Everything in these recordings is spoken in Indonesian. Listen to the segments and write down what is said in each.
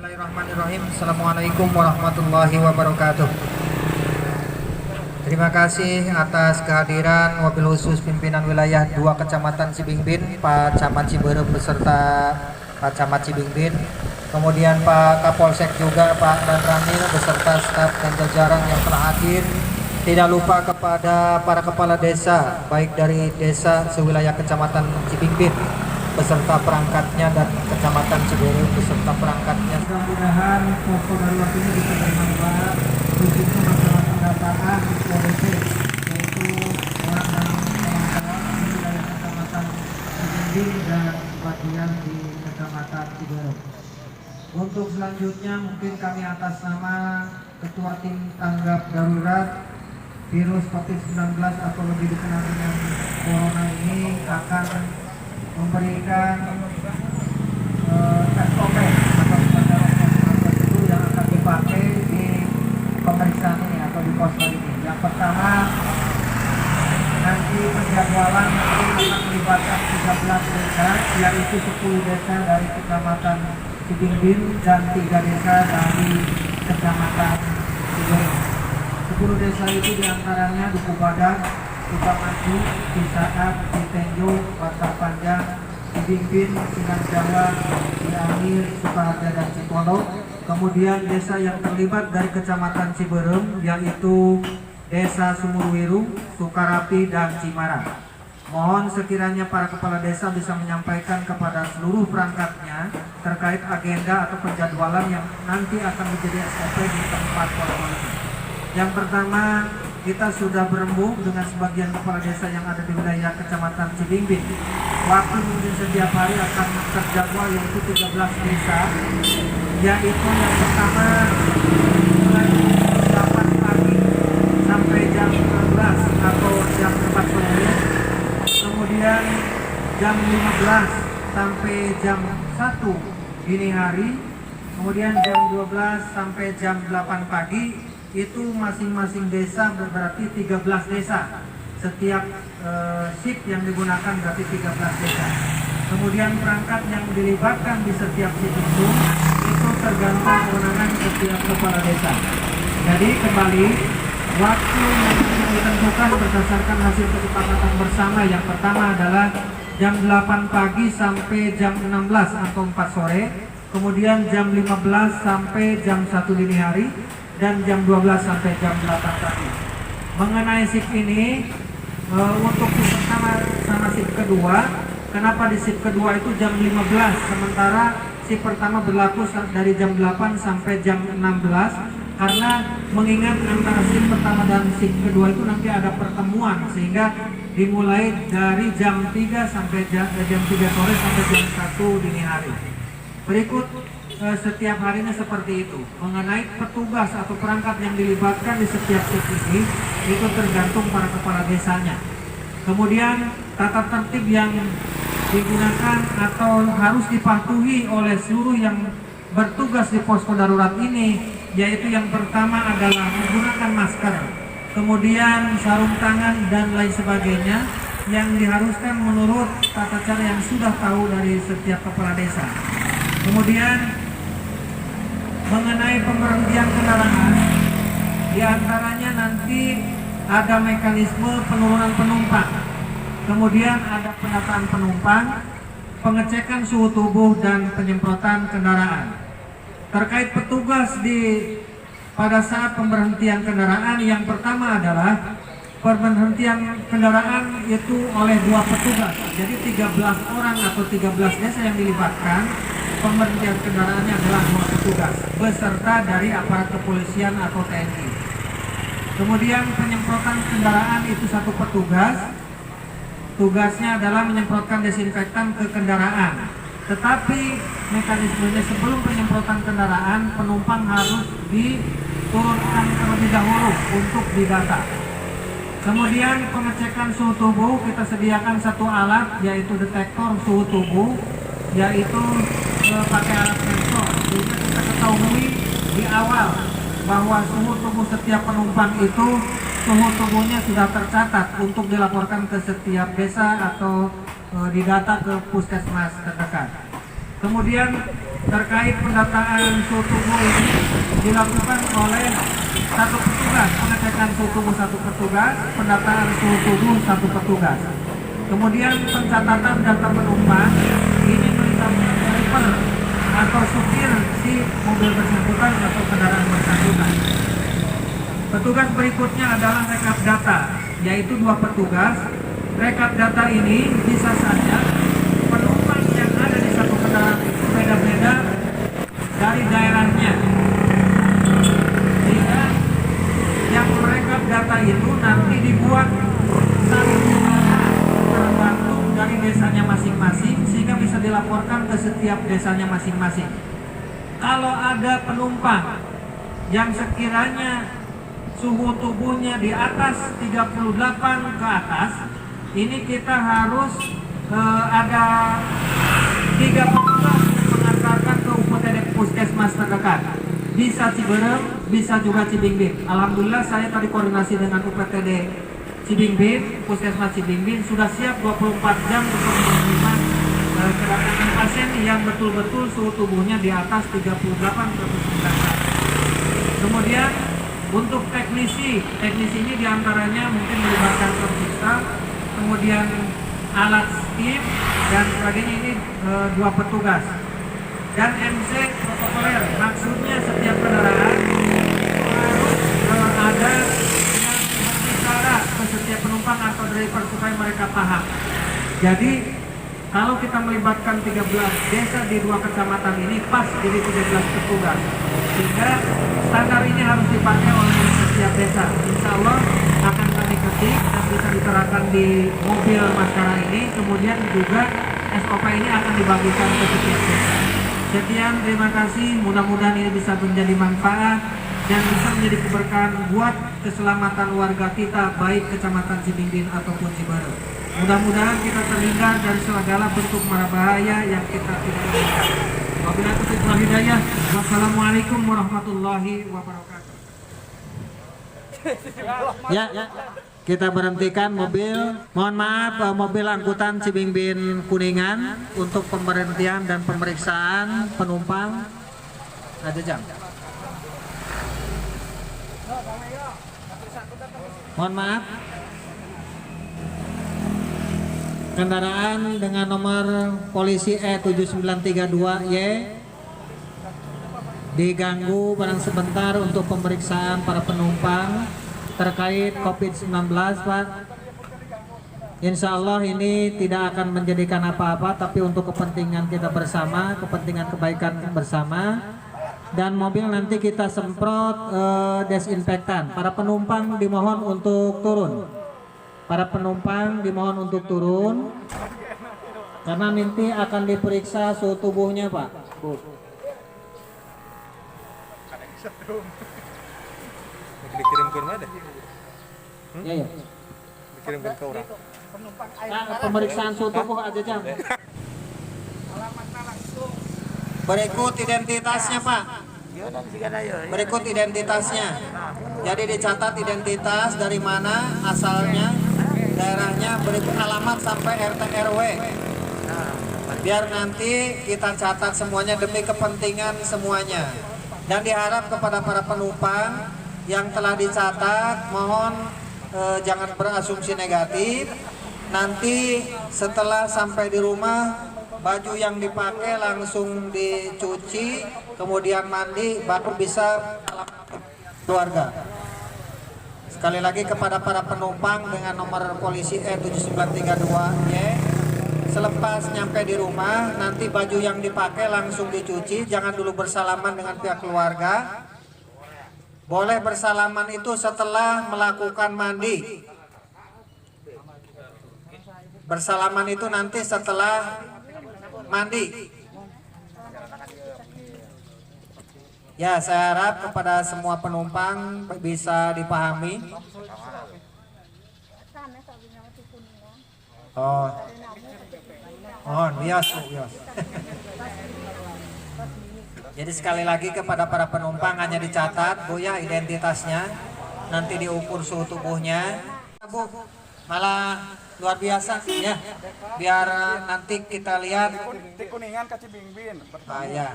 Bismillahirrahmanirrahim. Assalamualaikum warahmatullahi wabarakatuh. Terima kasih atas kehadiran wabil khusus pimpinan wilayah 2 Kecamatan Cibingbin, Pak Camat Ciberem beserta Pak Camat Cibingbin. Kemudian Pak Kapolsek juga Pak Danramil beserta staf dan jajaran yang telah hadir. Tidak lupa kepada para kepala desa baik dari desa sewilayah Kecamatan Cibingbin beserta perangkatnya dan Kecamatan Ciberem beserta perangkatnya. Mudah-mudahan posko darurat ini bisa bermanfaat khususnya masalah pendataan di PDP, yaitu orang dan kawan-kawan di wilayah Kecamatan Cibingbin dan bagian di Kecamatan Ciberem. Untuk selanjutnya mungkin kami atas nama Ketua Tim Tanggap Darurat Virus COVID-19 atau lebih dikenal dengan Corona ini akan memberikan SOP atau standar prosedur yang akan dipakai di pemeriksaan ini atau di posko ini. Yang pertama, nanti penjadwalan akan melibatkan 13 desa, yaitu 10 desa dari Kecamatan Cibingbin dan 3 desa dari Kecamatan Ciberem. 10 desa itu diantaranya Duku Badak, Sukamaju, Cisaat, Citenjo, Pasar Panjang, Cibingbin, Sinan Jawa, Cianjur, Sukaharja dan Cipondo. Kemudian desa yang terlibat dari Kecamatan Ciberem yaitu Desa Sumurwiru, Sukarapi dan Cimara. Mohon sekiranya para kepala desa bisa menyampaikan kepada seluruh perangkatnya terkait agenda atau penjadwalan yang nanti akan menjadi SOP di tempat posko. Yang pertama, kita sudah berembuk dengan sebagian kepala desa yang ada di wilayah Kecamatan Cibingbin. Waktu mungkin setiap hari akan terjadwal yaitu 13 desa, yaitu yang pertama mulai 8 pagi sampai jam 16 atau jam 4 sore, kemudian jam 15 sampai jam 1 dini hari, kemudian jam 12 sampai jam 8 pagi. Itu masing-masing desa berarti 13 desa. Setiap shift yang digunakan berarti 13 desa. Kemudian perangkat yang dilibatkan di setiap shift itu tergantung kewenangan setiap kepala desa. Jadi kembali, waktu yang ditentukan berdasarkan hasil kesepakatan bersama. Yang pertama adalah jam 8 pagi sampai jam 16 atau 4 sore. Kemudian jam 15 sampai jam 1 dini hari. Dan jam 12 sampai jam 8 pagi. Mengenai shift ini, untuk shift pertama sama shift kedua, kenapa di shift kedua itu jam 15, sementara shift pertama berlaku dari jam 8 sampai jam 16, karena mengingat antara shift pertama dan shift kedua itu nanti ada pertemuan, sehingga dimulai dari jam 3 sampai jam 3 sore sampai jam 1 dini hari. Berikut setiap harinya seperti itu. Mengenai petugas atau perangkat yang dilibatkan di setiap shift ini itu tergantung para kepala desanya. Kemudian tata tertib yang digunakan atau harus dipatuhi oleh seluruh yang bertugas di posko darurat ini, yaitu yang pertama adalah menggunakan masker, kemudian sarung tangan dan lain sebagainya yang diharuskan menurut tata cara yang sudah tahu dari setiap kepala desa. Kemudian mengenai pemberhentian kendaraan, diantaranya nanti ada mekanisme penurunan penumpang, kemudian ada pendataan penumpang, pengecekan suhu tubuh dan penyemprotan kendaraan. Terkait petugas pada saat pemberhentian kendaraan, yang pertama adalah pemberhentian kendaraan itu oleh 2 petugas. Jadi 13 orang atau 13 desa yang dilibatkan. Pemberhentian kendaraannya adalah 2 petugas beserta dari aparat kepolisian atau TNI. Kemudian penyemprotan kendaraan itu 1 petugas. Tugasnya adalah menyemprotkan desinfektan ke kendaraan. Tetapi mekanismenya sebelum penyemprotan kendaraan, penumpang harus diturunkan terlebih dahulu untuk didata. Kemudian pengecekan suhu tubuh, kita sediakan 1 alat yaitu detektor suhu tubuh, yaitu pakai alat sensor, sehingga kita ketahui di awal bahwa suhu tubuh setiap penumpang itu suhu tubuhnya sudah tercatat untuk dilaporkan ke setiap desa atau didata ke puskesmas terdekat. Kemudian terkait pendataan suhu tubuh ini dilakukan oleh satu petugas, pengecekan suhu tubuh satu petugas, pendataan suhu tubuh satu petugas. Kemudian pencatatan data penumpang ini melibatkan driver atau supir si mobil bersangkutan atau kendaraan bersangkutan. Petugas berikutnya adalah rekap data, yaitu 2 petugas. Rekap data ini bisa saja penumpang yang ada di satu kendaraan itu beda-beda dari daerahnya, sehingga yang merekap data itu nanti dibuat satu data tergantung dari desanya masing-masing, sehingga bisa dilaporkan ke setiap desanya masing-masing. Kalau ada penumpang yang sekiranya suhu tubuhnya di atas 38 ke atas, ini kita harus ada 3 petugas mengantarkan ke UPTD Puskesmas terdekat. Bisa Ciberem, bisa juga Cibingbing. Alhamdulillah saya tadi koordinasi dengan UPTD Cibingbing, Puskesmas Cibingbing sudah siap 24 jam untuk menerima kedatangan pasien yang betul-betul suhu tubuhnya di atas 38/9. Kemudian untuk teknisi ini diantaranya mungkin melibatkan sistem, kemudian alat skip dan sebagainya, ini 2 petugas. Dan MC protokoler, maksudnya setiap kendaraan harus ada yang berbicara ke setiap penumpang atau driver supaya mereka paham. Jadi kalau kita melibatkan 13 desa di 2 kecamatan ini pas jadi 13 petugas, sehingga standar ini harus dipakai oleh setiap desa. Insya Allah akan kami ketik dan bisa diterapkan di mobil Maskara ini. Kemudian juga SOP ini akan dibagikan ke setiap desa. Sekian, terima kasih. Mudah-mudahan ini bisa menjadi manfaat dan bisa menjadi keberkahan buat keselamatan warga kita, baik Kecamatan Cibingbing ataupun Ciberem. Mudah-mudahan kita terhindar dari segala bentuk mara bahaya yang kita tidak inginkan. Wabillahi taufiq wal hidayah. Wassalamualaikum warahmatullahi wabarakatuh. Ya, kita berhentikan mobil. Mohon maaf, mobil angkutan Cibingbing Kuningan untuk pemberhentian dan pemeriksaan penumpang. Ada jam. Mohon maaf. Kendaraan dengan nomor polisi E7932Y diganggu barang sebentar untuk pemeriksaan para penumpang terkait COVID-19, Pak. Insya Allah ini tidak akan menjadikan apa-apa, tapi untuk kepentingan kita bersama, kepentingan kebaikan bersama. Dan mobil nanti kita semprot desinfektan. Para penumpang dimohon untuk turun. Para penumpang dimohon untuk turun karena nanti akan diperiksa suhu tubuhnya, Pak. Bu. Dikirim ke rumah deh. Ya, ya. Dikirim ke orang. Nah, pemeriksaan suhu tubuh aja jam. Berikut identitasnya, Pak. Berikut identitasnya. Jadi dicatat identitas dari mana asalnya, daerahnya, berikut alamat sampai RT RW. Biar nanti kita catat semuanya demi kepentingan semuanya. Dan diharap kepada para penumpang yang telah dicatat, mohon jangan berasumsi negatif. Nanti setelah sampai di rumah, baju yang dipakai langsung dicuci, kemudian mandi, baru bisa keluarga. Sekali lagi kepada para penumpang dengan nomor polisi E7932Y, selepas nyampe di rumah, nanti baju yang dipakai langsung dicuci, jangan dulu bersalaman dengan pihak keluarga. Boleh bersalaman itu setelah melakukan mandi. Bersalaman itu nanti setelah mandi. Ya, saya harap kepada semua penumpang bisa dipahami. Oh, bias. Jadi sekali lagi kepada para penumpang hanya dicatat, Bu, ya, identitasnya. Nanti diukur suhu tubuhnya. Bu, malah luar biasa ya. Biar nanti kita lihat. Di Kuningan ke Cibingbin. Ya.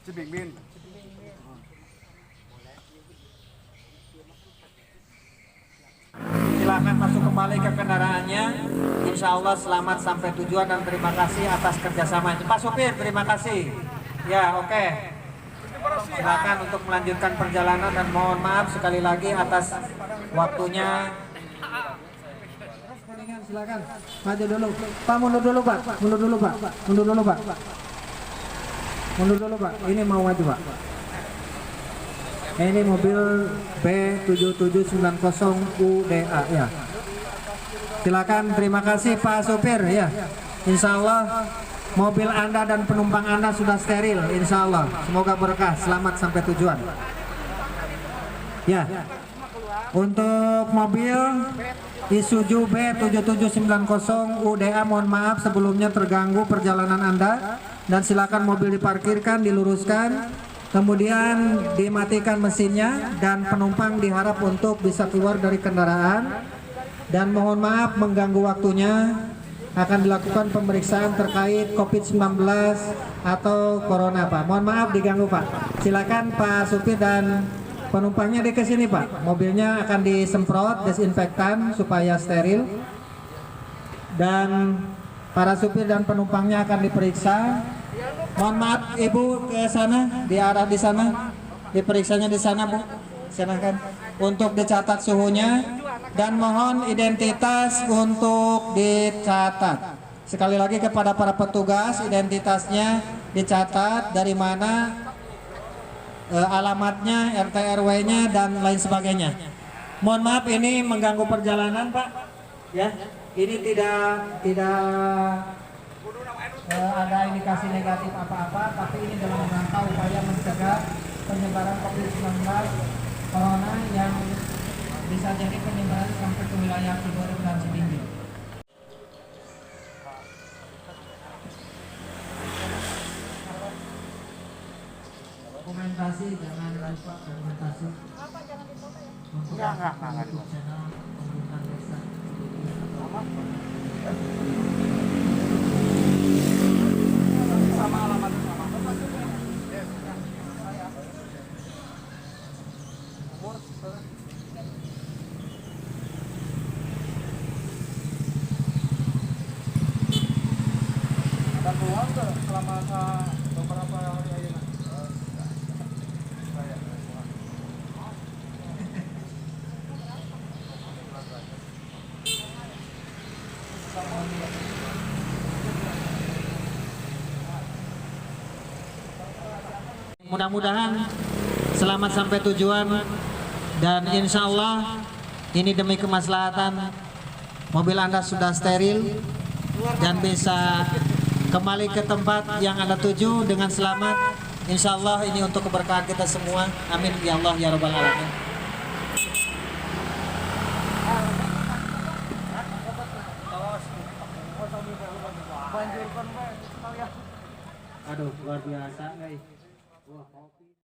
Cibingbin. Silakan masuk kembali ke kendaraannya. Insya Allah selamat sampai tujuan dan terima kasih atas kerjasamanya. Pak supir, terima kasih. Ya, oke. Silakan untuk melanjutkan perjalanan dan mohon maaf sekali lagi atas waktunya. Silakan maju dulu. Pak mundur dulu Pak. Mundur dulu Pak. Mundur dulu Pak. Mundur dulu Pak. Ini mau maju Pak. Ini mobil B7790UDA ya. Silakan, terima kasih Pak supir ya. Insya Allah mobil Anda dan penumpang Anda sudah steril. Insya Allah. Semoga berkah. Selamat sampai tujuan. Ya. Untuk mobil Isuzu B7790UDA, mohon maaf sebelumnya terganggu perjalanan Anda, dan silakan mobil diparkirkan, diluruskan, kemudian dimatikan mesinnya, dan penumpang diharap untuk bisa keluar dari kendaraan. Dan mohon maaf mengganggu waktunya. Akan dilakukan pemeriksaan terkait COVID-19 atau Corona Pak. Mohon maaf diganggu Pak. Silakan Pak supir dan penumpangnya di kesini Pak. Mobilnya akan disemprot desinfektan supaya steril. Dan para supir dan penumpangnya akan diperiksa. Mohon maaf Ibu ke sana, di arah di sana. Diperiksanya di sana Bu. Silakan untuk dicatat suhunya dan mohon identitas untuk dicatat. Sekali lagi kepada para petugas, identitasnya dicatat, dari mana, alamatnya, RT RW-nya dan lain sebagainya. Mohon maaf ini mengganggu perjalanan Pak. Ya, ini tidak ada indikasi negatif apa-apa, tapi ini dalam rangka upaya mencegah penyebaran COVID-19 Corona yang bisa jadi penyebaran sampai ke wilayah Ciboreh dan Cibimbing. Komentasi jangan lupa komentasi. Enggak. Channel pembukaan desa. Sama alamat sama. Ada peluang nggak selama beberapa hari aja? Mudah-mudahan selamat sampai tujuan, dan insya Allah ini demi kemaslahatan mobil Anda sudah steril dan bisa kembali ke tempat yang Anda tuju dengan selamat. Insya Allah ini untuk keberkahan kita semua. Amin ya Allah ya Rabbal Alamin. Aduh luar biasa guys. Wah, kopi.